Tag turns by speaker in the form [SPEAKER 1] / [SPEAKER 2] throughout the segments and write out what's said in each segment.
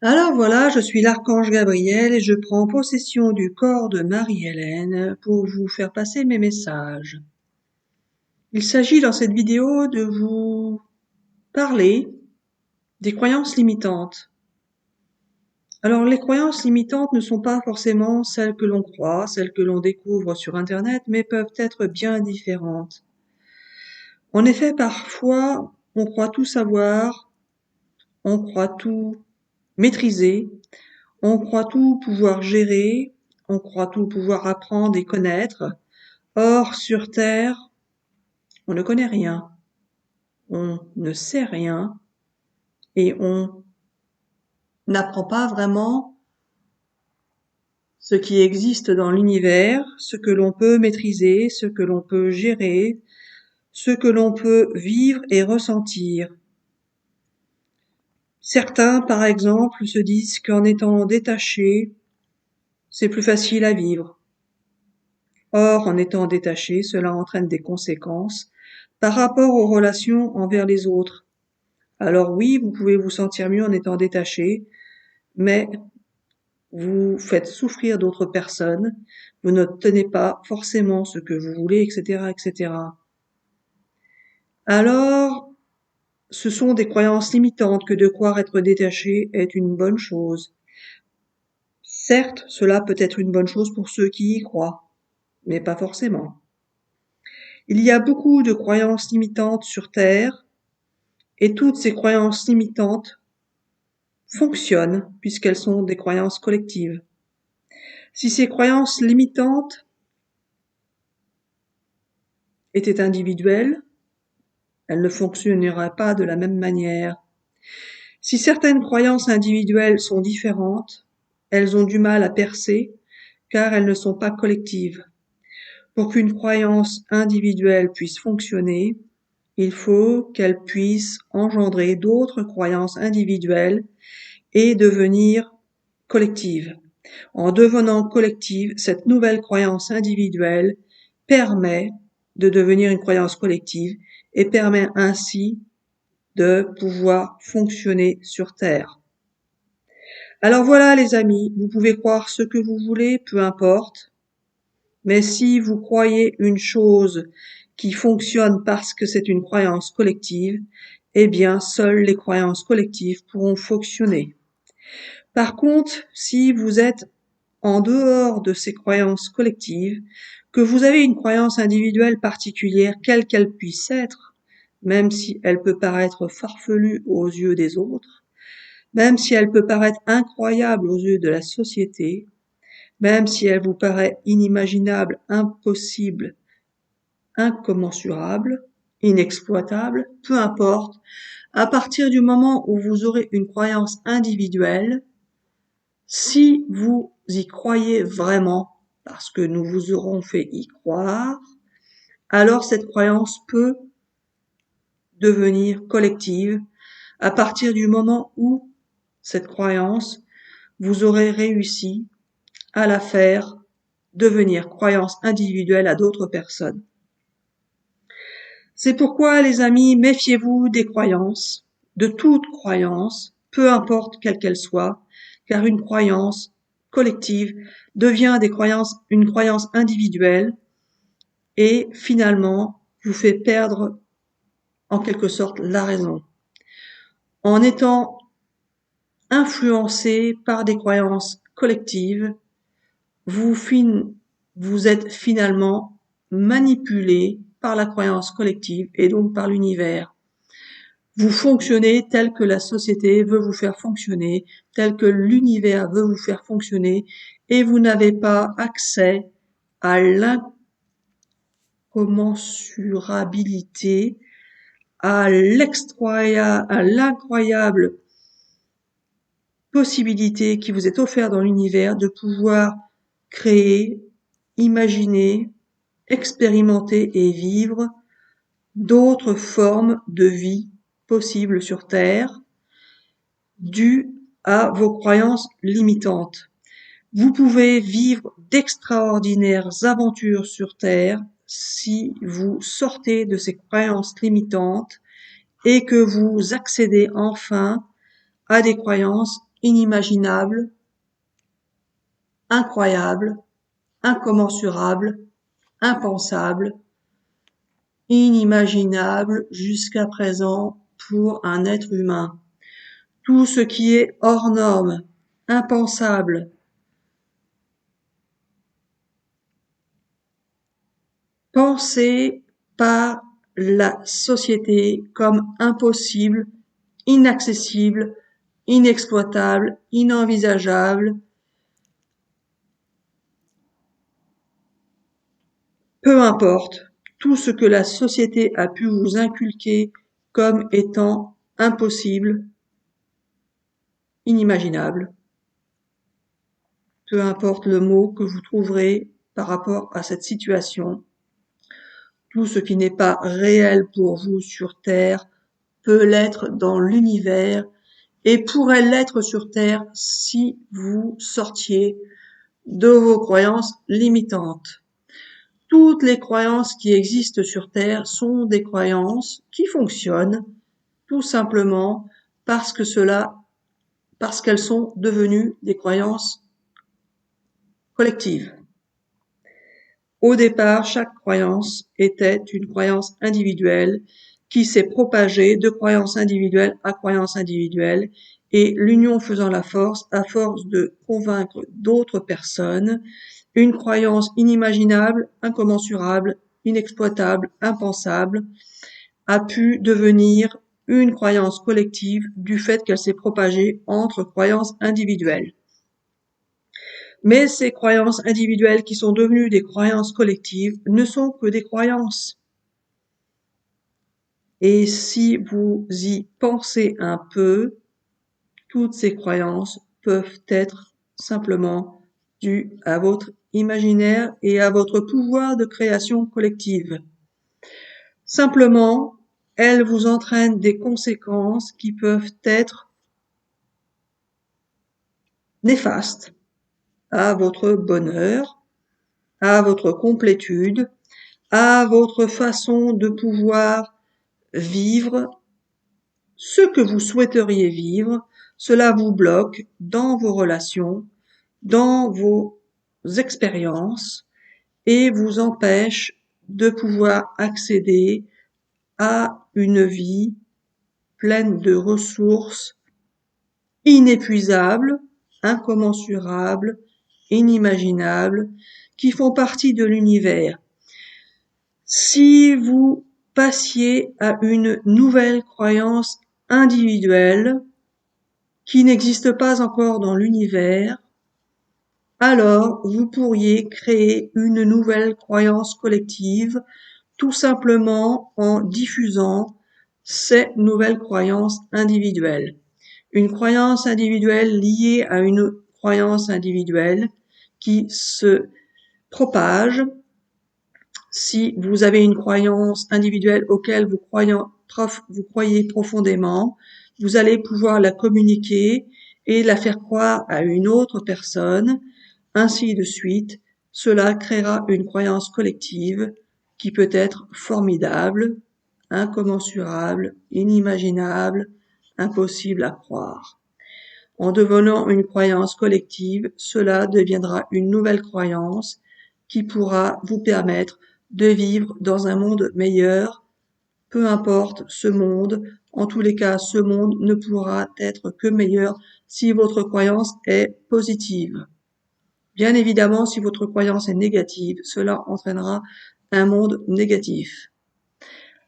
[SPEAKER 1] Alors voilà, je suis l'archange Gabriel et je prends possession du corps de Marie-Hélène pour vous faire passer mes messages. Il s'agit dans cette vidéo de vous parler des croyances limitantes. Alors les croyances limitantes ne sont pas forcément celles que l'on croit, celles que l'on découvre sur Internet, mais peuvent être bien différentes. En effet, parfois, on croit tout savoir, on croit tout maîtriser, on croit tout pouvoir gérer, on croit tout pouvoir apprendre et connaître. Or, sur Terre, on ne connaît rien, on ne sait rien et on n'apprend pas vraiment ce qui existe dans l'univers, ce que l'on peut maîtriser, ce que l'on peut gérer, ce que l'on peut vivre et ressentir. Certains, par exemple, se disent qu'en étant détachés, c'est plus facile à vivre. Or, en étant détaché, cela entraîne des conséquences par rapport aux relations envers les autres. Alors oui, vous pouvez vous sentir mieux en étant détaché, mais vous faites souffrir d'autres personnes, vous n'obtenez pas forcément ce que vous voulez, etc., etc. Alors, ce sont des croyances limitantes que de croire être détaché est une bonne chose. Certes, cela peut être une bonne chose pour ceux qui y croient, mais pas forcément. Il y a beaucoup de croyances limitantes sur Terre, et toutes ces croyances limitantes fonctionnent puisqu'elles sont des croyances collectives. Si ces croyances limitantes étaient individuelles, elles ne fonctionneraient pas de la même manière. Si certaines croyances individuelles sont différentes, elles ont du mal à percer car elles ne sont pas collectives. Pour qu'une croyance individuelle puisse fonctionner, il faut qu'elle puisse engendrer d'autres croyances individuelles et devenir collective. En devenant collective, cette nouvelle croyance individuelle permet de devenir une croyance collective et permet ainsi de pouvoir fonctionner sur Terre. Alors voilà les amis, vous pouvez croire ce que vous voulez, peu importe, mais si vous croyez une chose qui fonctionne parce que c'est une croyance collective, eh bien seules les croyances collectives pourront fonctionner. Par contre, si vous êtes en dehors de ces croyances collectives, que vous avez une croyance individuelle particulière, quelle qu'elle puisse être, même si elle peut paraître farfelue aux yeux des autres, même si elle peut paraître incroyable aux yeux de la société, même si elle vous paraît inimaginable, impossible, incommensurable, inexploitable, peu importe, à partir du moment où vous aurez une croyance individuelle, si vous y croyez vraiment, parce que nous vous aurons fait y croire, alors cette croyance peut devenir collective à partir du moment où cette croyance, vous aurez réussi à la faire devenir croyance individuelle à d'autres personnes. C'est pourquoi, les amis, méfiez-vous des croyances, de toute croyance, peu importe quelle qu'elle soit, car une croyance collective devient une croyance individuelle et finalement vous fait perdre en quelque sorte la raison. En étant influencé par des croyances collectives, vous êtes finalement manipulé par la croyance collective et donc par l'univers. Vous fonctionnez tel que la société veut vous faire fonctionner, tel que l'univers veut vous faire fonctionner, et vous n'avez pas accès à l'incommensurabilité, à l'incroyable possibilité qui vous est offerte dans l'univers de pouvoir créer, imaginer, expérimenter et vivre d'autres formes de vie possibles sur Terre, dues à vos croyances limitantes. Vous pouvez vivre d'extraordinaires aventures sur Terre si vous sortez de ces croyances limitantes et que vous accédez enfin à des croyances inimaginable, incroyable, incommensurable, impensable, inimaginable jusqu'à présent pour un être humain. Tout ce qui est hors norme, impensable, pensé par la société comme impossible, inaccessible, inexploitable, inenvisageable, peu importe, tout ce que la société a pu vous inculquer comme étant impossible, inimaginable, peu importe le mot que vous trouverez par rapport à cette situation, tout ce qui n'est pas réel pour vous sur Terre peut l'être dans l'univers et pourrait l'être sur Terre si vous sortiez de vos croyances limitantes. Toutes les croyances qui existent sur Terre sont des croyances qui fonctionnent tout simplement parce qu'elles sont devenues des croyances collectives. Au départ, chaque croyance était une croyance individuelle qui s'est propagée de croyance individuelle à croyance individuelle et l'union faisant la force, à force de convaincre d'autres personnes, une croyance inimaginable, incommensurable, inexploitable, impensable, a pu devenir une croyance collective du fait qu'elle s'est propagée entre croyances individuelles. Mais ces croyances individuelles qui sont devenues des croyances collectives ne sont que des croyances. Et si vous y pensez un peu, toutes ces croyances peuvent être simplement dues à votre imaginaire et à votre pouvoir de création collective. Simplement, elles vous entraînent des conséquences qui peuvent être néfastes à votre bonheur, à votre complétude, à votre façon de pouvoir vivre ce que vous souhaiteriez vivre. Cela vous bloque dans vos relations, dans vos expériences et vous empêche de pouvoir accéder à une vie pleine de ressources inépuisables, incommensurables, inimaginables, qui font partie de l'univers. Si vous passiez à une nouvelle croyance individuelle qui n'existe pas encore dans l'univers, alors vous pourriez créer une nouvelle croyance collective tout simplement en diffusant ces nouvelles croyances individuelles. Une croyance individuelle liée à une croyance individuelle qui se propage. Si vous avez une croyance individuelle auquel vous croyez profondément, vous allez pouvoir la communiquer et la faire croire à une autre personne, ainsi de suite. Cela créera une croyance collective qui peut être formidable, incommensurable, inimaginable, impossible à croire. En devenant une croyance collective, cela deviendra une nouvelle croyance qui pourra vous permettre de vivre dans un monde meilleur, peu importe ce monde. En tous les cas, ce monde ne pourra être que meilleur si votre croyance est positive. Bien évidemment, si votre croyance est négative, cela entraînera un monde négatif.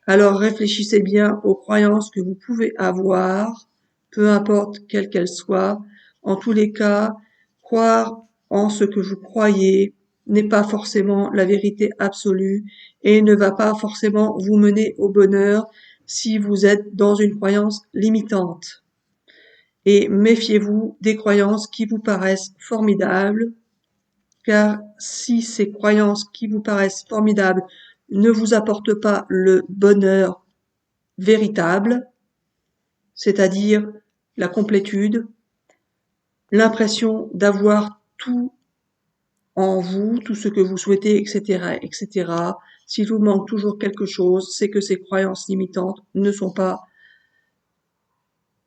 [SPEAKER 1] Alors réfléchissez bien aux croyances que vous pouvez avoir, peu importe quelles qu'elles soient. En tous les cas, croire en ce que vous croyez n'est pas forcément la vérité absolue et ne va pas forcément vous mener au bonheur si vous êtes dans une croyance limitante. Et méfiez-vous des croyances qui vous paraissent formidables, car si ces croyances qui vous paraissent formidables ne vous apportent pas le bonheur véritable, c'est-à-dire la complétude, l'impression d'avoir tout en vous, tout ce que vous souhaitez, etc., etc. S'il vous manque toujours quelque chose, c'est que ces croyances limitantes ne sont pas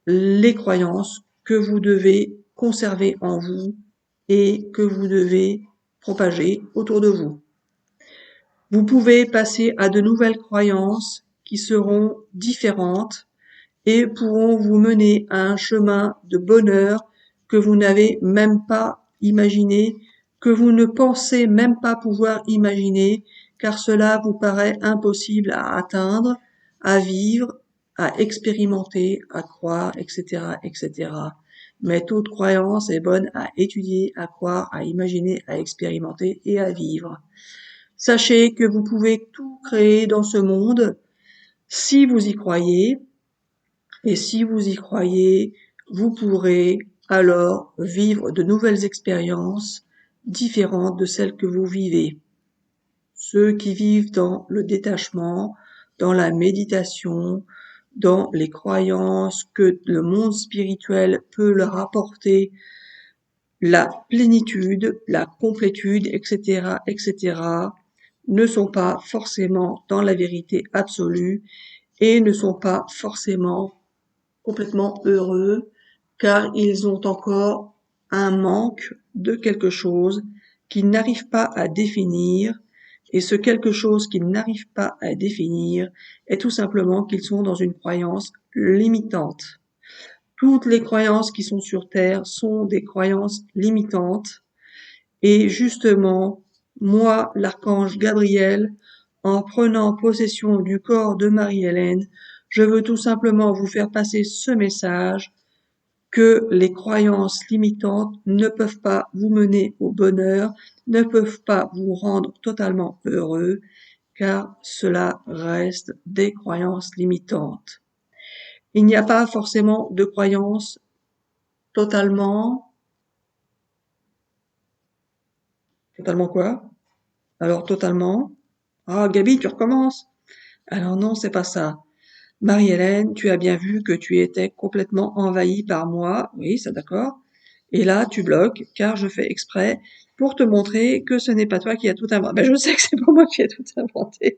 [SPEAKER 1] les croyances que vous devez conserver en vous et que vous devez propager autour de vous. Vous pouvez passer à de nouvelles croyances qui seront différentes et pourront vous mener à un chemin de bonheur que vous n'avez même pas imaginé, que vous ne pensez même pas pouvoir imaginer, car cela vous paraît impossible à atteindre, à vivre, à expérimenter, à croire, etc., etc. Mais toute croyance est bonne à étudier, à croire, à imaginer, à expérimenter et à vivre. Sachez que vous pouvez tout créer dans ce monde si vous y croyez, et si vous y croyez, vous pourrez alors vivre de nouvelles expériences différentes de celles que vous vivez. Ceux qui vivent dans le détachement, dans la méditation, dans les croyances que le monde spirituel peut leur apporter, la plénitude, la complétude, etc., etc., ne sont pas forcément dans la vérité absolue et ne sont pas forcément complètement heureux, car ils ont encore un manque de quelque chose qu'ils n'arrivent pas à définir, et ce quelque chose qu'ils n'arrivent pas à définir est tout simplement qu'ils sont dans une croyance limitante. Toutes les croyances qui sont sur Terre sont des croyances limitantes, et justement, moi, l'archange Gabriel, en prenant possession du corps de Marie-Hélène, je veux tout simplement vous faire passer ce message que les croyances limitantes ne peuvent pas vous mener au bonheur, ne peuvent pas vous rendre totalement heureux, car cela reste des croyances limitantes. Il n'y a pas forcément de croyances totalement... Totalement quoi? Alors totalement... Ah, Gabi, tu recommences. Alors non, c'est pas ça. Marie-Hélène, tu as bien vu que tu étais complètement envahie par moi. Oui, ça d'accord. Et là, tu bloques, car je fais exprès pour te montrer que ce n'est pas toi qui as tout inventé. Ben, je sais que c'est pas moi qui ai tout inventé.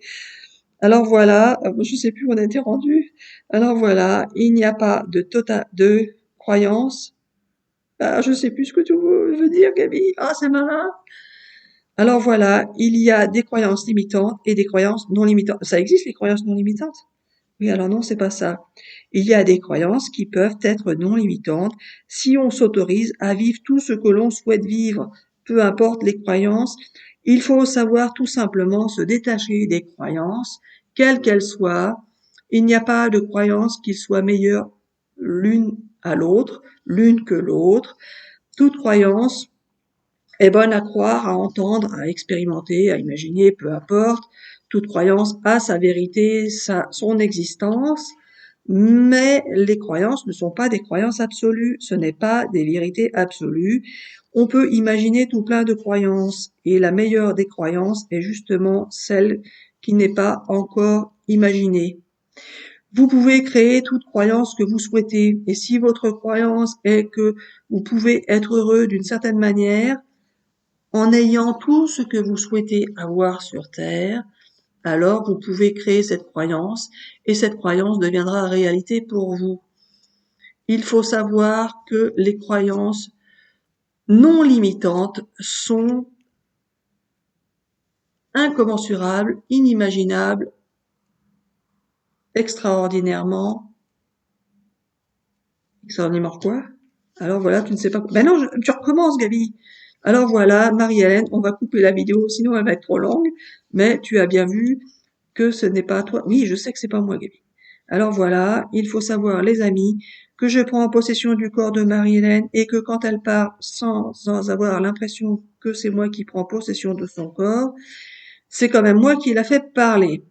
[SPEAKER 1] Alors voilà, je sais plus où on a été rendu. Alors voilà, il n'y a pas de croyance. Ah, je sais plus ce que tu veux dire, Gabi. Ah, c'est malin. Alors voilà, il y a des croyances limitantes et des croyances non limitantes. Ça existe, les croyances non limitantes? Oui, alors non, c'est pas ça. Il y a des croyances qui peuvent être non limitantes si on s'autorise à vivre tout ce que l'on souhaite vivre, peu importe les croyances. Il faut savoir tout simplement se détacher des croyances, quelles qu'elles soient. Il n'y a pas de croyance qui soit meilleure l'une à l'autre, l'une que l'autre. Toute croyance est bonne à croire, à entendre, à expérimenter, à imaginer, peu importe. Toute croyance a sa vérité, son existence, mais les croyances ne sont pas des croyances absolues, ce n'est pas des vérités absolues. On peut imaginer tout plein de croyances, et la meilleure des croyances est justement celle qui n'est pas encore imaginée. Vous pouvez créer toute croyance que vous souhaitez, et si votre croyance est que vous pouvez être heureux d'une certaine manière, en ayant tout ce que vous souhaitez avoir sur Terre, alors vous pouvez créer cette croyance et cette croyance deviendra réalité pour vous. Il faut savoir que les croyances non limitantes sont incommensurables, inimaginables, extraordinairement quoi? Alors voilà, tu ne sais pas quoi. Ben non, tu recommences, Gabi. Alors voilà, Marie-Hélène, on va couper la vidéo, sinon elle va être trop longue, mais tu as bien vu que ce n'est pas toi. Oui, je sais que c'est pas moi, Gabi. Alors voilà, il faut savoir, les amis, que je prends possession du corps de Marie-Hélène et que quand elle part sans avoir l'impression que c'est moi qui prends possession de son corps, c'est quand même moi qui l'a fait parler.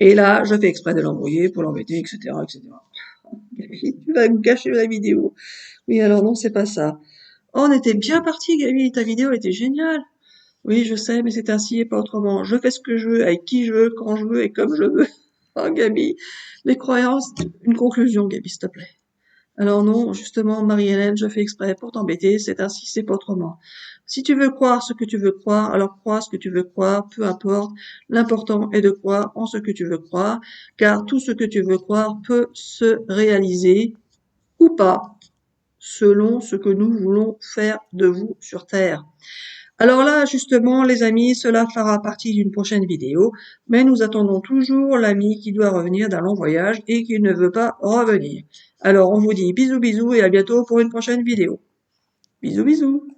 [SPEAKER 1] Et là, je fais exprès de l'embrouiller pour l'embêter, etc., etc. Gabi, tu vas me gâcher la vidéo. Oui, alors non, c'est pas ça. Oh, on était bien parti, Gabi, ta vidéo était géniale. Oui, je sais, mais c'est ainsi et pas autrement. Je fais ce que je veux, avec qui je veux, quand je veux et comme je veux. Oh, Gabi, les croyances, une conclusion, Gabi, s'il te plaît. Alors non, justement, Marie-Hélène, je fais exprès pour t'embêter, c'est ainsi, c'est pas autrement. Si tu veux croire ce que tu veux croire, alors crois ce que tu veux croire, peu importe. L'important est de croire en ce que tu veux croire, car tout ce que tu veux croire peut se réaliser ou pas. selon ce que nous voulons faire de vous sur Terre. Alors là, justement, les amis, cela fera partie d'une prochaine vidéo, mais nous attendons toujours l'ami qui doit revenir d'un long voyage et qui ne veut pas revenir. Alors, on vous dit bisous bisous et à bientôt pour une prochaine vidéo. Bisous bisous.